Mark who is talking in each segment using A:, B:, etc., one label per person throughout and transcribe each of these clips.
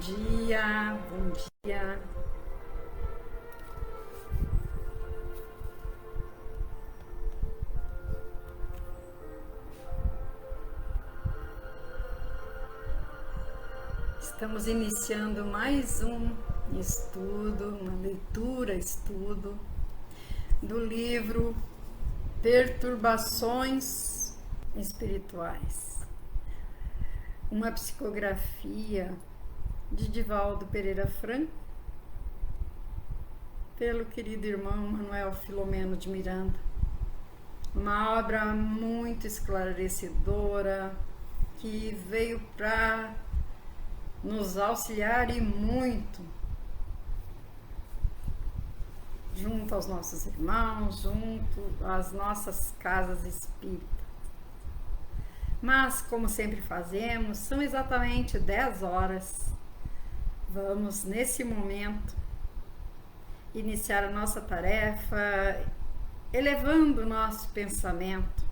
A: dia, bom dia. Estamos iniciando mais um estudo, uma leitura-estudo do livro Perturbações Espirituais, uma psicografia de Divaldo Pereira Franco, pelo querido irmão Manuel Filomeno de Miranda. Uma obra muito esclarecedora que veio para nos auxiliar e muito junto aos nossos irmãos, junto às nossas casas espíritas. Mas, como sempre fazemos, são exatamente 10 horas. Vamos, nesse momento, iniciar a nossa tarefa, elevando o nosso pensamento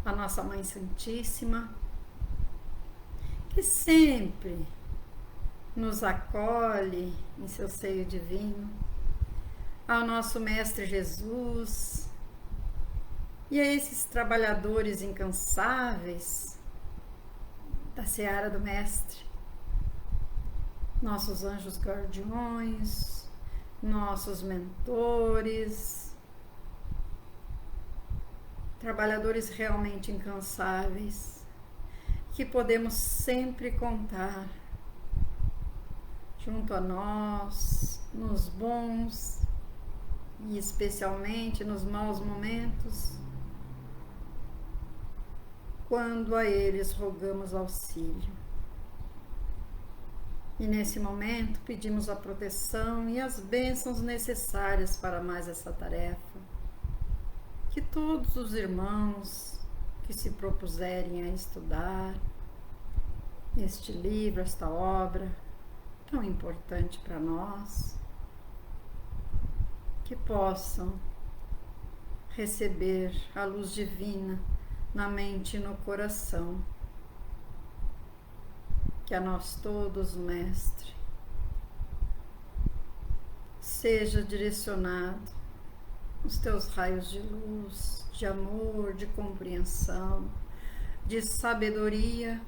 A: à nossa Mãe Santíssima, que sempre nos acolhe em seu seio divino, ao nosso Mestre Jesus e a esses trabalhadores incansáveis da seara do Mestre, nossos anjos guardiões, nossos mentores, trabalhadores realmente incansáveis, que podemos sempre contar junto a nós, nos bons e especialmente nos maus momentos, quando a eles rogamos auxílio. E nesse momento pedimos a proteção e as bênçãos necessárias para mais essa tarefa, que todos os irmãos que se propuserem a estudar este livro, esta obra tão importante para nós, que possam receber a luz divina na mente e no coração, que a nós todos, Mestre, seja direcionado os teus raios de luz, de amor, de compreensão, de sabedoria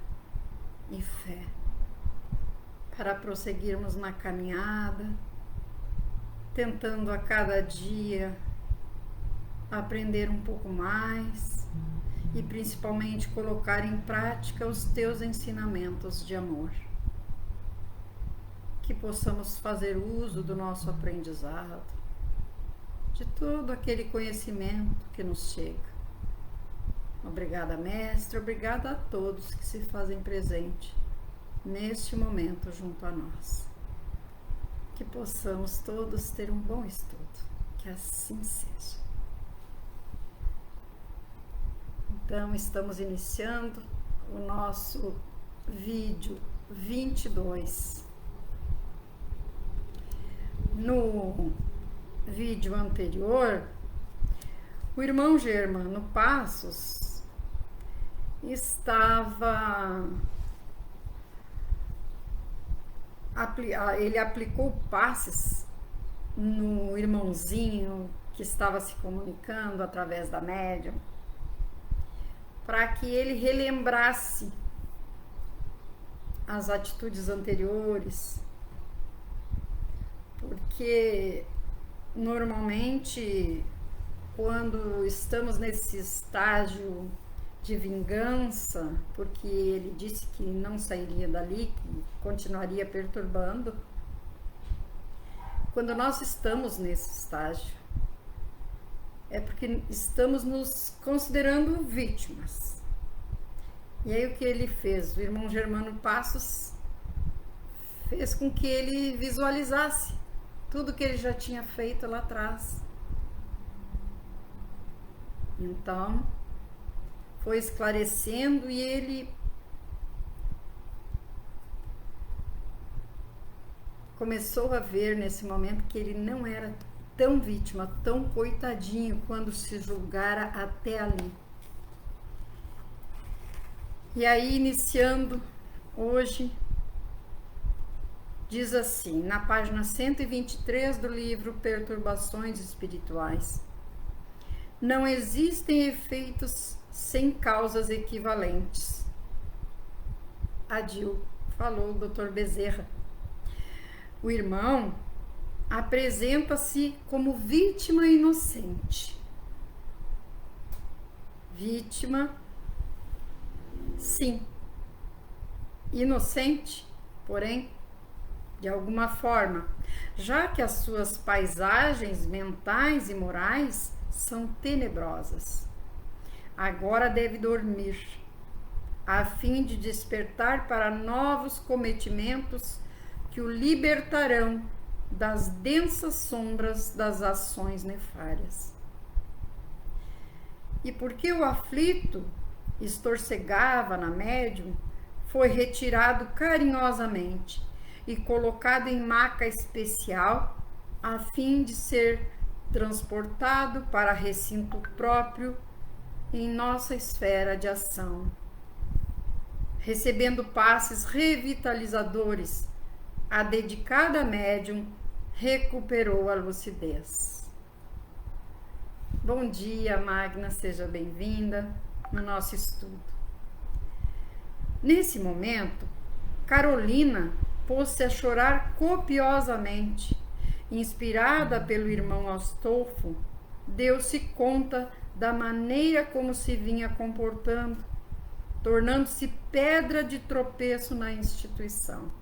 A: e fé, para prosseguirmos na caminhada, tentando a cada dia aprender um pouco mais e principalmente colocar em prática os teus ensinamentos de amor. Que possamos fazer uso do nosso aprendizado, de todo aquele conhecimento que nos chega. Obrigada, Mestre, obrigada a todos que se fazem presente neste momento junto a nós. Que possamos todos ter um bom estudo, que assim seja. Então, estamos iniciando o nosso vídeo 22. No vídeo anterior, o irmão Germano Passos ele aplicou passes no irmãozinho que estava se comunicando através da médium, para que ele relembrasse as atitudes anteriores, porque normalmente quando estamos nesse estágio de vingança, porque ele disse que não sairia dali, que continuaria perturbando, quando nós estamos nesse estágio, é porque estamos nos considerando vítimas. E aí o que ele fez? O irmão Germano Passos fez com que ele visualizasse tudo que ele já tinha feito lá atrás. Então, foi esclarecendo e ele começou a ver nesse momento que ele não era tão vítima, tão coitadinho quando se julgara até ali. E aí, iniciando hoje diz assim, na página 123 do livro Perturbações Espirituais: não existem efeitos sem causas equivalentes. Adil falou o Dr. Bezerra. O irmão apresenta-se como vítima inocente. Vítima, sim. Inocente, porém, de alguma forma, já que as suas paisagens mentais e morais são tenebrosas. Agora deve dormir, a fim de despertar para novos cometimentos que o libertarão das densas sombras das ações nefárias. E porque o aflito estorcegava na médium, foi retirado carinhosamente e colocado em maca especial, a fim de ser transportado para recinto próprio em nossa esfera de ação, recebendo passes revitalizadores. A dedicada médium recuperou a lucidez. Bom dia, Magna, seja bem-vinda no nosso estudo. Nesse momento, Carolina pôs-se a chorar copiosamente. Inspirada pelo irmão Astolfo, deu-se conta da maneira como se vinha comportando, tornando-se pedra de tropeço na instituição.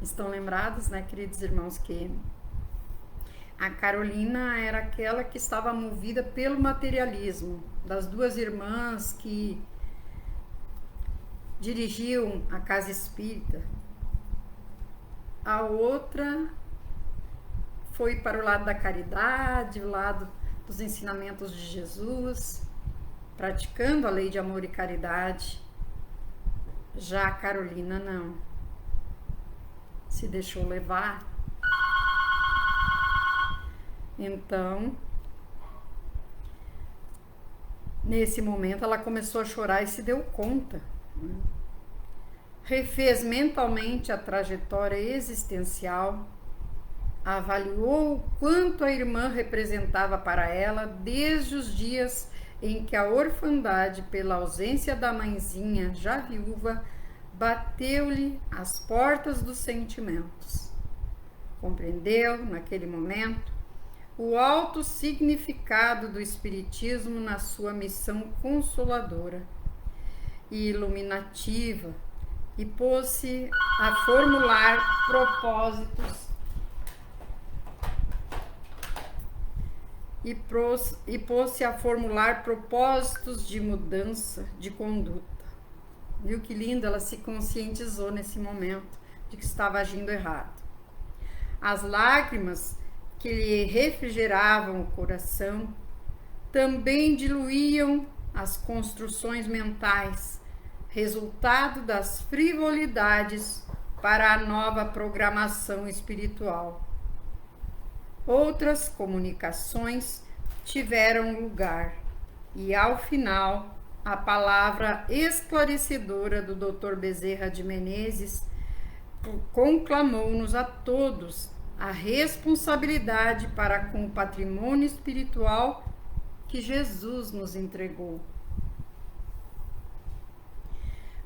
A: Estão lembrados, né, queridos irmãos, que a Carolina era aquela que estava movida pelo materialismo, das duas irmãs que dirigiam a casa espírita. A outra foi para o lado da caridade, o lado dos ensinamentos de Jesus, praticando a lei de amor e caridade. Já a Carolina não. Se deixou levar. Então, nesse momento, ela começou a chorar e se deu conta. Refez mentalmente a trajetória existencial, avaliou o quanto a irmã representava para ela desde os dias em que a orfandade, pela ausência da mãezinha já viúva, bateu-lhe às portas dos sentimentos. Compreendeu, naquele momento, o alto significado do Espiritismo na sua missão consoladora e iluminativa, e pôs-se a formular propósitos de mudança de conduta. Viu que lindo? Ela se conscientizou nesse momento de que estava agindo errado. As lágrimas que lhe refrigeravam o coração também diluíam as construções mentais, resultado das frivolidades para a nova programação espiritual. Outras comunicações tiveram lugar e, ao final, a palavra esclarecedora do Dr. Bezerra de Menezes conclamou-nos a todos a responsabilidade para com o patrimônio espiritual que Jesus nos entregou,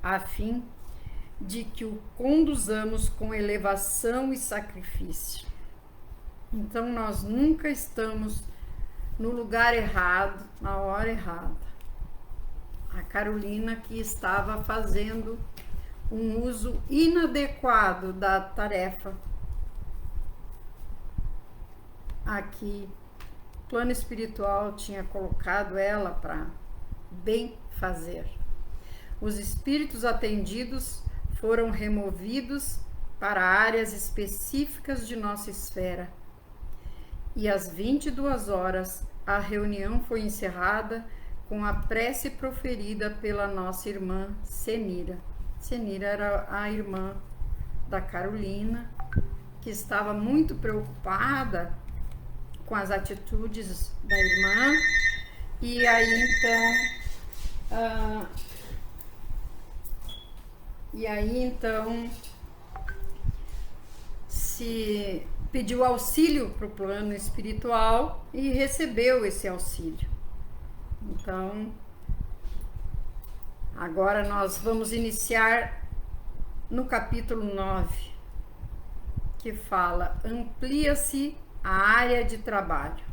A: a fim de que o conduzamos com elevação e sacrifício. Então, nós nunca estamos no lugar errado, na hora errada. A Carolina que estava fazendo um uso inadequado da tarefa. Aqui, o plano espiritual tinha colocado ela para bem fazer. Os espíritos atendidos foram removidos para áreas específicas de nossa esfera. E às 22 horas, a reunião foi encerrada com a prece proferida pela nossa irmã Senira. Senira era a irmã da Carolina, que estava muito preocupada com as atitudes da irmã. E aí então se pediu auxílio para o plano espiritual e recebeu esse auxílio. Então, agora nós vamos iniciar no capítulo 9, que fala: amplia-se a área de trabalho.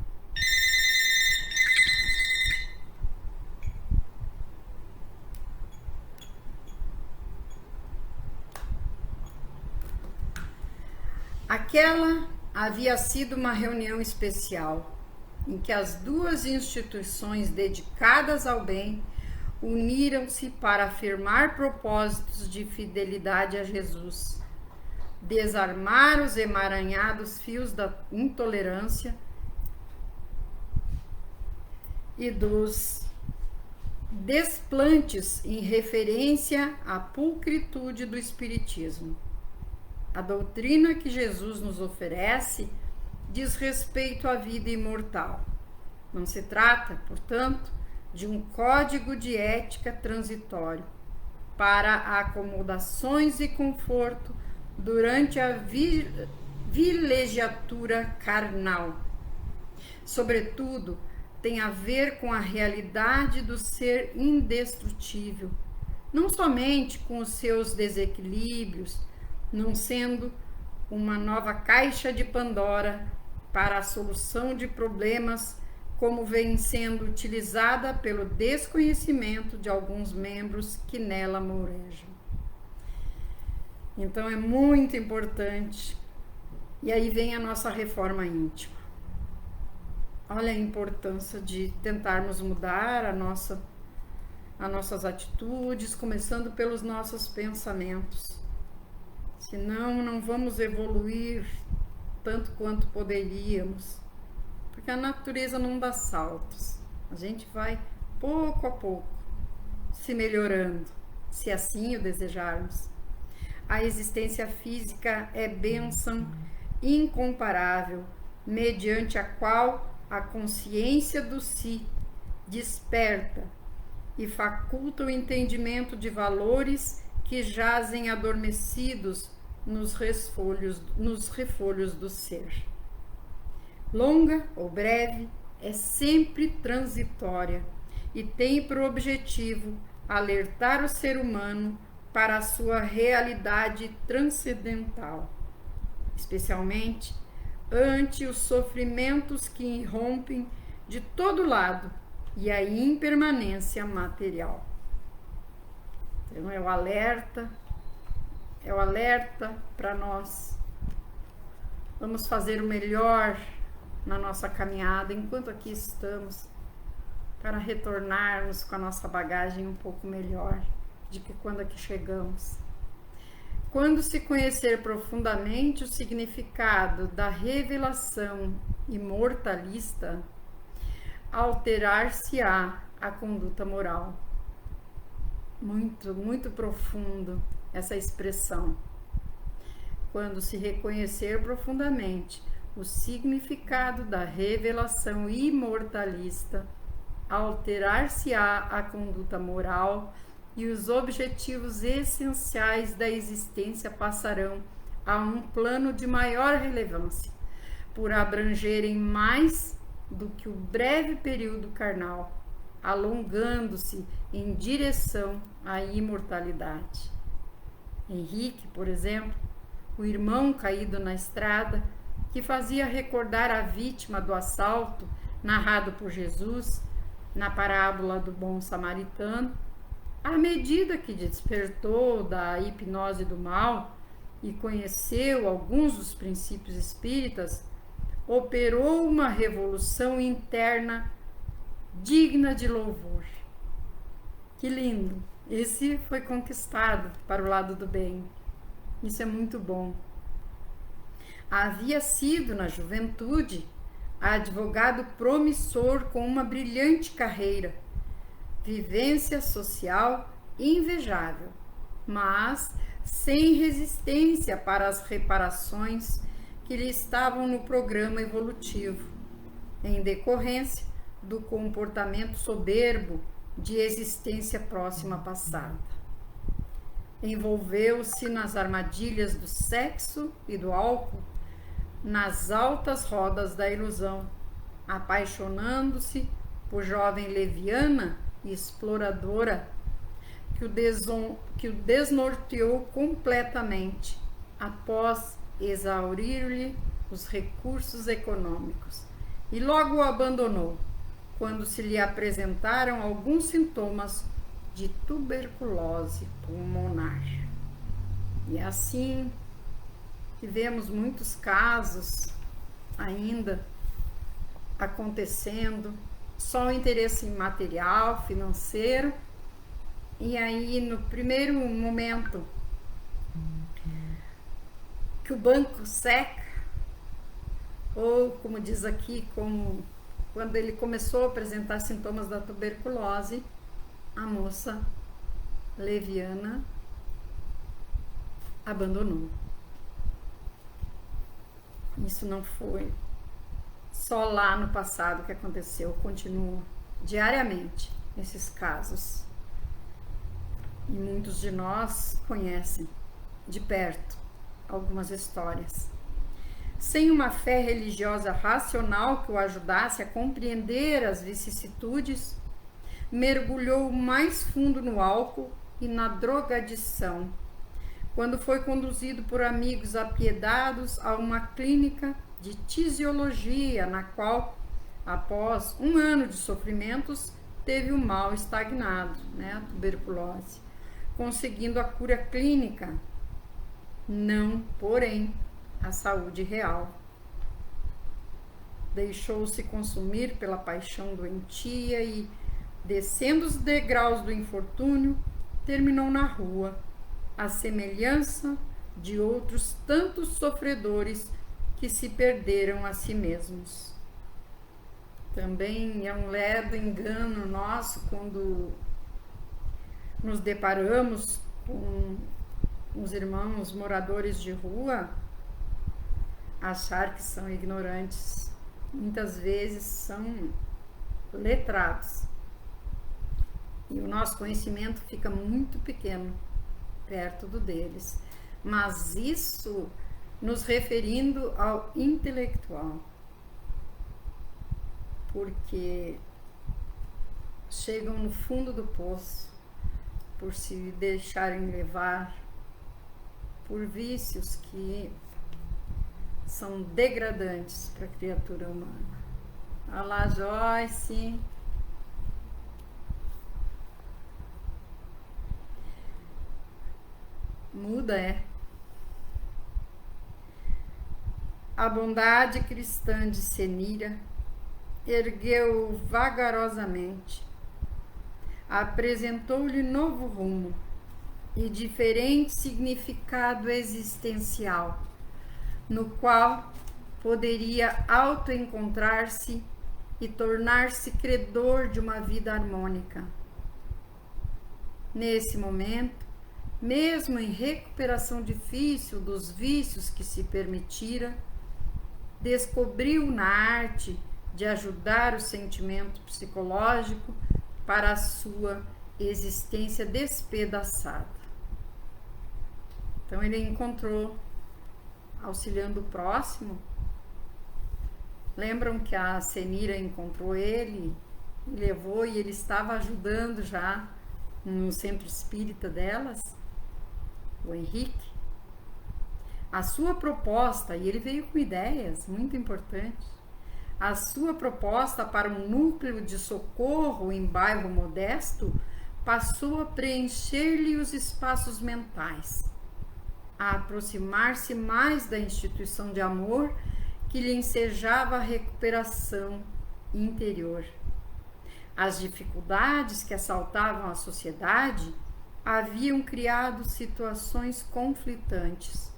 A: Aquela havia sido uma reunião especial, em que as duas instituições dedicadas ao bem uniram-se para afirmar propósitos de fidelidade a Jesus, desarmar os emaranhados fios da intolerância e dos desplantes em referência à pulcritude do Espiritismo. A doutrina que Jesus nos oferece diz respeito à vida imortal. Não se trata, portanto, de um código de ética transitório para acomodações e conforto durante a vilegiatura carnal. Sobretudo, tem a ver com a realidade do ser indestrutível, não somente com os seus desequilíbrios, não sendo uma nova caixa de Pandora para a solução de problemas, como vem sendo utilizada pelo desconhecimento de alguns membros que nela mourejam. Então é muito importante. E aí vem a nossa reforma íntima. Olha a importância de tentarmos mudar as nossas atitudes, começando pelos nossos pensamentos. Senão não vamos evoluir tanto quanto poderíamos, porque a natureza não dá saltos. A gente vai pouco a pouco se melhorando, se assim o desejarmos. A existência física é bênção incomparável, mediante a qual a consciência do si desperta e faculta o entendimento de valores que jazem adormecidos nos refolhos do ser. Longa ou breve, é sempre transitória e tem por objetivo alertar o ser humano para a sua realidade transcendental, especialmente ante os sofrimentos que irrompem de todo lado e a impermanência material. Então é o alerta para nós. Vamos fazer o melhor na nossa caminhada enquanto aqui estamos, para retornarmos com a nossa bagagem um pouco melhor de que quando aqui chegamos. Quando se conhecer profundamente o significado da revelação imortalista, alterar-se-á a conduta moral. Muito, muito profundo essa expressão. Quando se reconhecer profundamente o significado da revelação imortalista, alterar-se-á a conduta moral e os objetivos essenciais da existência passarão a um plano de maior relevância, por abrangerem mais do que o breve período carnal, alongando-se em direção à imortalidade. Henrique, por exemplo, o irmão caído na estrada, que fazia recordar a vítima do assalto narrado por Jesus na parábola do bom samaritano, à medida que despertou da hipnose do mal e conheceu alguns dos princípios espíritas, operou uma revolução interna digna de louvor. Que lindo! Esse foi conquistado para o lado do bem. Isso é muito bom. Havia sido, na juventude, advogado promissor com uma brilhante carreira, vivência social invejável, mas sem resistência para as reparações que lhe estavam no programa evolutivo, em decorrência do comportamento soberbo de existência próxima passada. Envolveu-se nas armadilhas do sexo e do álcool, nas altas rodas da ilusão, apaixonando-se por jovem leviana e exploradora que o desnorteou completamente após exaurir-lhe os recursos econômicos, e logo o abandonou quando se lhe apresentaram alguns sintomas de tuberculose pulmonar. E assim tivemos muitos casos ainda acontecendo, só o interesse material, financeiro, e aí no primeiro momento que o banco seca, ou como diz aqui, quando ele começou a apresentar sintomas da tuberculose, a moça leviana abandonou. Isso não foi só lá no passado que aconteceu, continua diariamente esses casos. E muitos de nós conhecem de perto algumas histórias. Sem uma fé religiosa racional que o ajudasse a compreender as vicissitudes, mergulhou mais fundo no álcool e na drogadição, quando foi conduzido por amigos apiedados a uma clínica de tisiologia, na qual, após 1 ano de sofrimentos, teve o mal estagnado, a tuberculose, conseguindo a cura clínica, não, porém, a saúde real. Deixou-se consumir pela paixão doentia e, descendo os degraus do infortúnio, terminou na rua, à semelhança de outros tantos sofredores que se perderam a si mesmos. Também é um lerdo engano nosso quando nos deparamos com os irmãos moradores de rua, achar que são ignorantes. Muitas vezes são letrados. E o nosso conhecimento fica muito pequeno perto do deles. Mas isso nos referindo ao intelectual. Porque chegam no fundo do poço por se deixarem levar por vícios que são degradantes para a criatura humana. Olá, Joyce. Muda, é. A bondade cristã de Senira ergueu-o vagarosamente, apresentou-lhe novo rumo e diferente significado existencial, no qual poderia autoencontrar-se e tornar-se credor de uma vida harmônica. Nesse momento, mesmo em recuperação difícil dos vícios que se permitira, descobriu na arte de ajudar o sentimento psicológico para a sua existência despedaçada. Então ele encontrou, auxiliando o próximo. Lembram que a Senira encontrou ele, levou, e ele estava ajudando já no centro espírita delas, o Henrique. A sua proposta, e ele veio com ideias muito importantes, a sua proposta para um núcleo de socorro em bairro modesto passou a preencher-lhe os espaços mentais, a aproximar-se mais da instituição de amor que lhe ensejava a recuperação interior. As dificuldades que assaltavam a sociedade haviam criado situações conflitantes.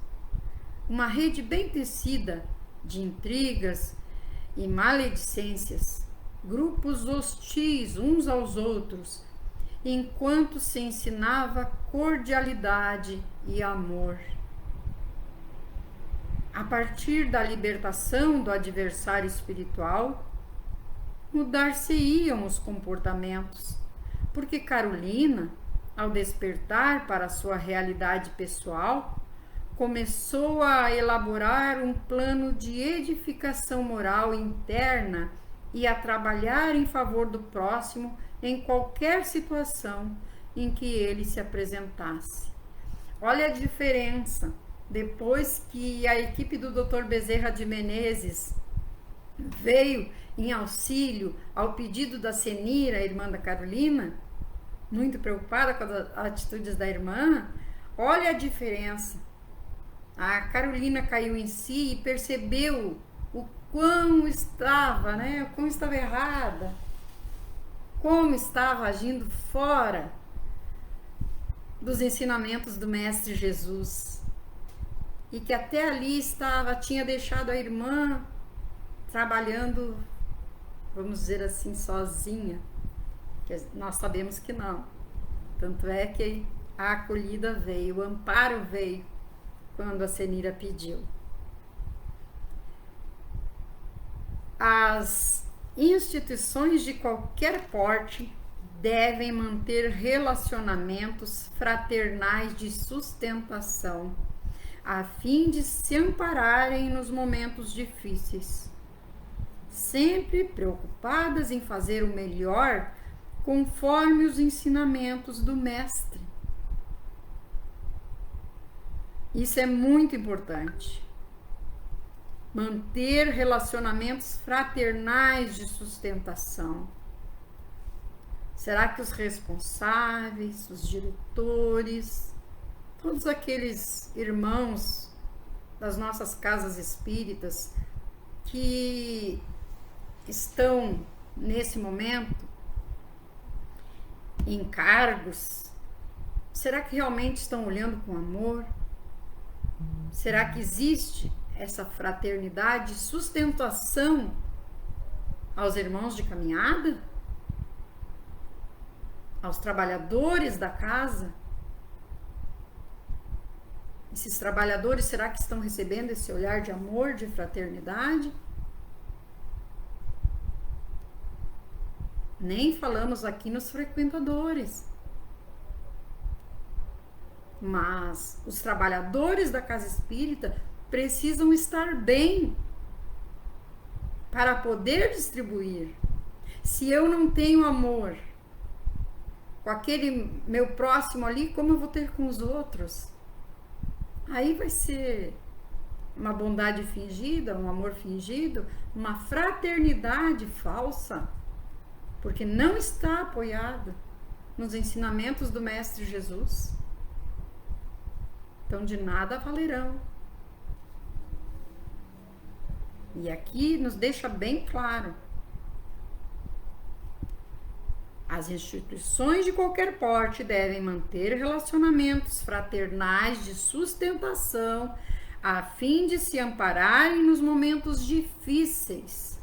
A: Uma rede bem tecida de intrigas e maledicências, grupos hostis uns aos outros, enquanto se ensinava cordialidade e amor. A partir da libertação do adversário espiritual, mudar-se-iam os comportamentos, porque Carolina, ao despertar para a sua realidade pessoal, começou a elaborar um plano de edificação moral interna e a trabalhar em favor do próximo em qualquer situação em que ele se apresentasse. Olha a diferença. Depois que a equipe do Dr. Bezerra de Menezes veio em auxílio ao pedido da Senira, a irmã da Carolina, muito preocupada com as atitudes da irmã, olha a diferença. A Carolina caiu em si e percebeu o quão estava, o quão estava errada, como estava agindo fora dos ensinamentos do Mestre Jesus. E que até ali tinha deixado a irmã trabalhando, vamos dizer assim, sozinha. Que nós sabemos que não. Tanto é que a acolhida veio, o amparo veio quando a Senira pediu. As instituições de qualquer porte devem manter relacionamentos fraternais de sustentação, a fim de se ampararem nos momentos difíceis, sempre preocupadas em fazer o melhor conforme os ensinamentos do Mestre. Isso é muito importante. Manter relacionamentos fraternais de sustentação. Será que os responsáveis, os diretores, todos aqueles irmãos das nossas casas espíritas que estão nesse momento em cargos, será que realmente estão olhando com amor? Será que existe essa fraternidade, sustentação aos irmãos de caminhada? Aos trabalhadores da casa? Esses trabalhadores, será que estão recebendo esse olhar de amor, de fraternidade? Nem falamos aqui nos frequentadores. Mas os trabalhadores da casa espírita precisam estar bem para poder distribuir. Se eu não tenho amor com aquele meu próximo ali, como eu vou ter com os outros? Aí vai ser uma bondade fingida, um amor fingido, uma fraternidade falsa, porque não está apoiada nos ensinamentos do Mestre Jesus. Então, de nada valerão. E aqui nos deixa bem claro: as instituições de qualquer porte devem manter relacionamentos fraternais de sustentação, a fim de se ampararem nos momentos difíceis,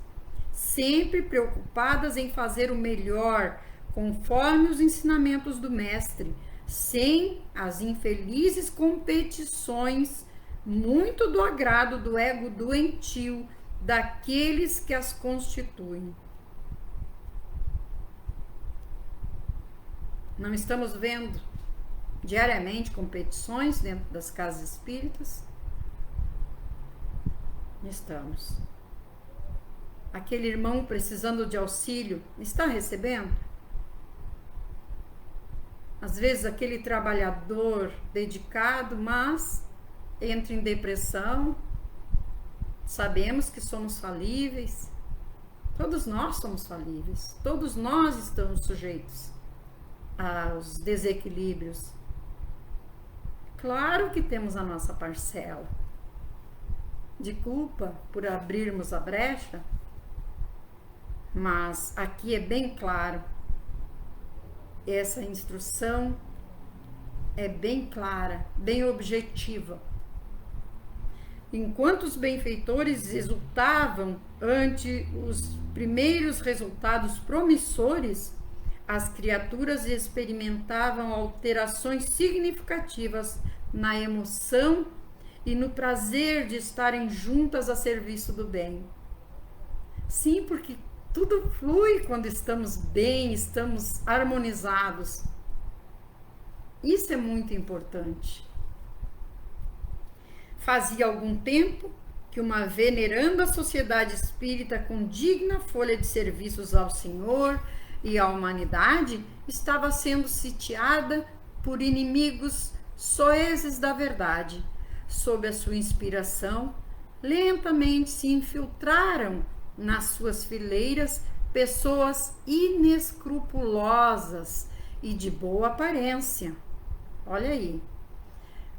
A: sempre preocupadas em fazer o melhor, conforme os ensinamentos do Mestre, sem as infelizes competições, muito do agrado do ego doentio daqueles que as constituem. Não estamos vendo diariamente competições dentro das casas espíritas? Estamos. Aquele irmão precisando de auxílio está recebendo? Às vezes aquele trabalhador dedicado, mas entra em depressão. Sabemos que somos falíveis. Todos nós somos falíveis. Todos nós estamos sujeitos aos desequilíbrios. Claro que temos a nossa parcela de culpa por abrirmos a brecha, mas aqui é bem claro, essa instrução é bem clara, bem objetiva. Enquanto os benfeitores exultavam ante os primeiros resultados promissores, as criaturas experimentavam alterações significativas na emoção e no prazer de estarem juntas a serviço do bem. Sim, porque tudo flui quando estamos bem, estamos harmonizados. Isso é muito importante. Fazia algum tempo que uma veneranda sociedade espírita com digna folha de serviços ao Senhor e à humanidade estava sendo sitiada por inimigos soezes da verdade. Sob a sua inspiração, lentamente se infiltraram nas suas fileiras pessoas inescrupulosas e de boa aparência. Olha aí.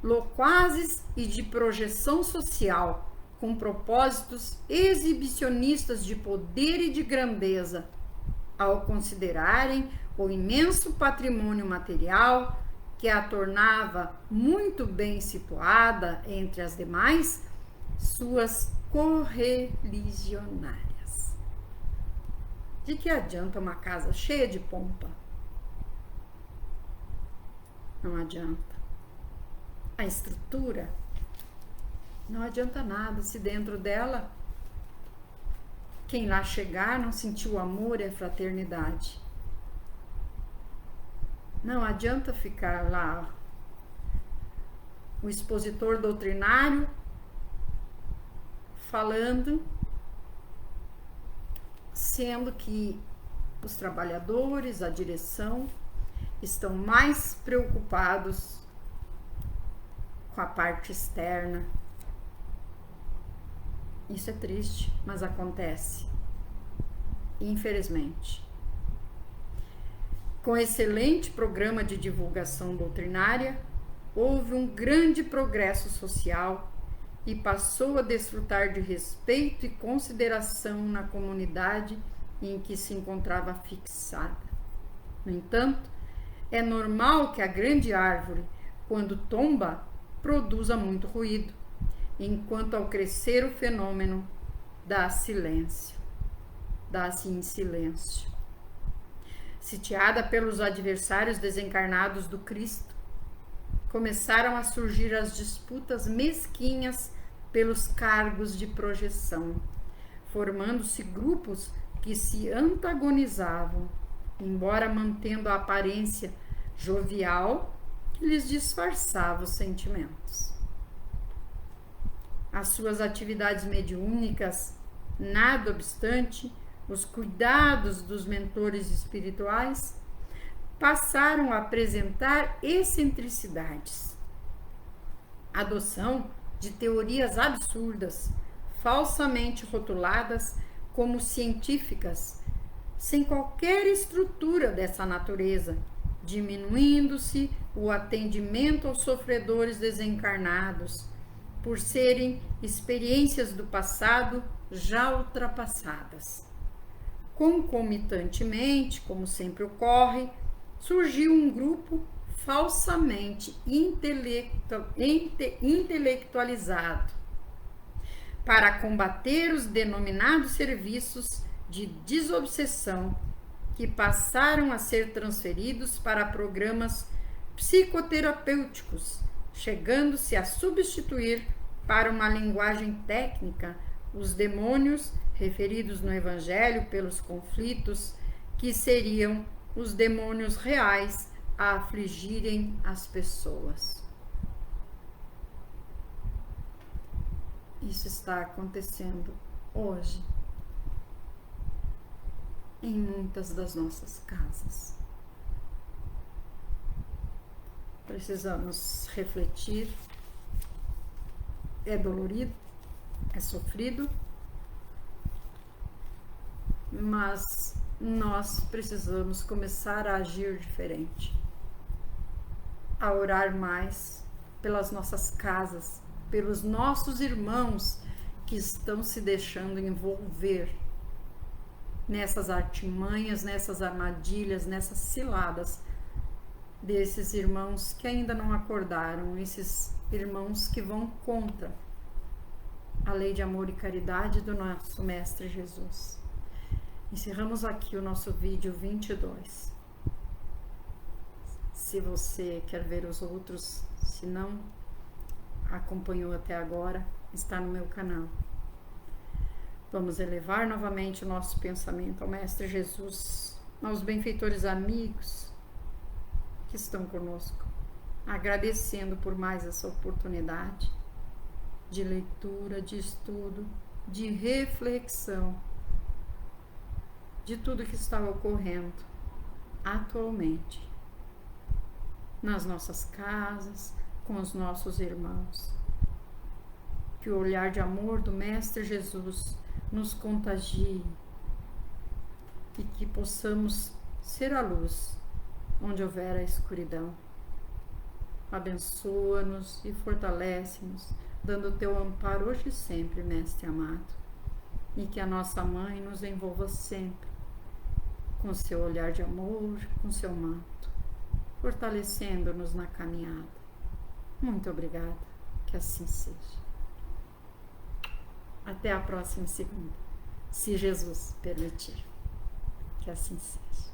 A: Loquazes e de projeção social, com propósitos exibicionistas de poder e de grandeza, ao considerarem o imenso patrimônio material que a tornava muito bem situada entre as demais, suas correligionárias. De que adianta uma casa cheia de pompa? Não adianta. A estrutura não adianta nada se dentro dela quem lá chegar não sentiu amor e a fraternidade. Não adianta ficar lá o expositor doutrinário falando, sendo que os trabalhadores, a direção, estão mais preocupados com a parte externa. Isso é triste, mas acontece, infelizmente. Com excelente programa de divulgação doutrinária, houve um grande progresso social e passou a desfrutar de respeito e consideração na comunidade em que se encontrava fixada. No entanto, é normal que a grande árvore, quando tomba, produza muito ruído, enquanto ao crescer o fenômeno dá-se em silêncio. Sitiada pelos adversários desencarnados do Cristo, começaram a surgir as disputas mesquinhas pelos cargos de projeção, formando-se grupos que se antagonizavam, embora mantendo a aparência jovial que lhes disfarçava os sentimentos. As suas atividades mediúnicas, nada obstante, os cuidados dos mentores espirituais passaram a apresentar excentricidades. Adoção de teorias absurdas, falsamente rotuladas como científicas, sem qualquer estrutura dessa natureza, diminuindo-se o atendimento aos sofredores desencarnados, por serem experiências do passado já ultrapassadas. Concomitantemente, como sempre ocorre, surgiu um grupo falsamente intelectualizado para combater os denominados serviços de desobsessão, que passaram a ser transferidos para programas psicoterapêuticos, chegando-se a substituir, para uma linguagem técnica, os demônios referidos no Evangelho pelos conflitos, que seriam os demônios reais a afligirem as pessoas. Isso está acontecendo hoje em muitas das nossas casas. Precisamos refletir. É dolorido, é sofrido, mas nós precisamos começar a agir diferente, a orar mais pelas nossas casas, pelos nossos irmãos que estão se deixando envolver nessas artimanhas, nessas armadilhas, nessas ciladas desses irmãos que ainda não acordaram, esses irmãos que vão contra a lei de amor e caridade do nosso Mestre Jesus. Encerramos aqui o nosso vídeo 22. Se você quer ver os outros, se não acompanhou até agora, está no meu canal. Vamos elevar novamente o nosso pensamento ao Mestre Jesus, aos benfeitores amigos que estão conosco, agradecendo por mais essa oportunidade de leitura, de estudo, de reflexão de tudo que está ocorrendo atualmente nas nossas casas, com os nossos irmãos. Que o olhar de amor do Mestre Jesus nos contagie e que possamos ser a luz onde houver a escuridão. Abençoa-nos e fortalece-nos, dando o teu amparo hoje e sempre, Mestre amado, e que a nossa Mãe nos envolva sempre com seu olhar de amor, com seu manto, fortalecendo-nos na caminhada. Muito obrigada, que assim seja. Até a próxima segunda, se Jesus permitir. Que assim seja.